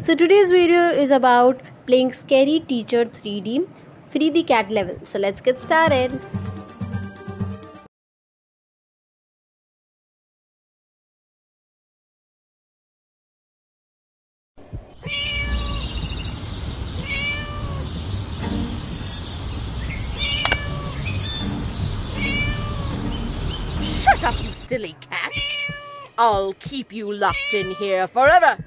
So today's video is about playing Scary Teacher 3D Free the Cat level. So let's get started. Shut up, you silly cat! I'll keep you locked in here forever!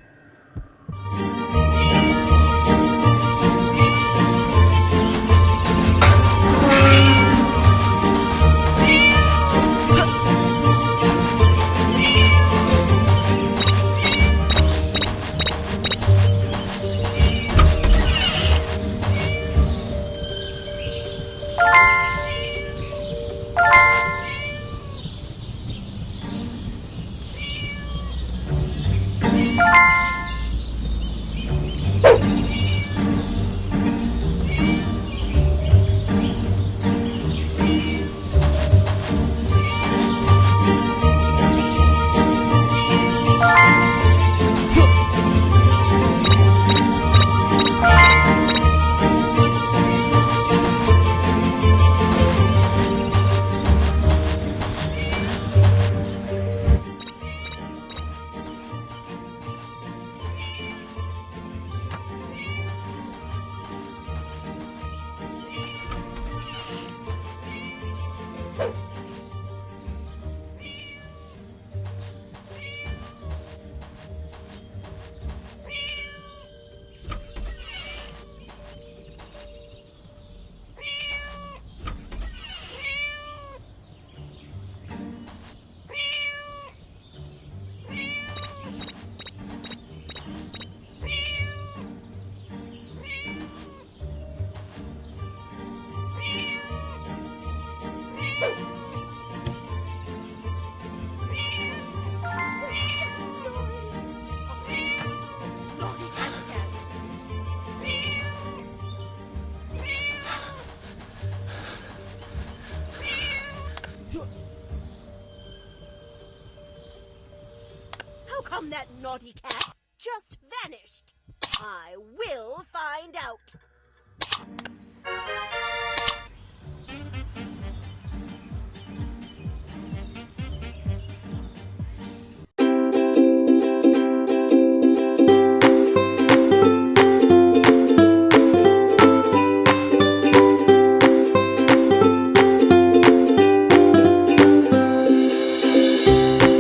How come that naughty cat just vanished? I will find out.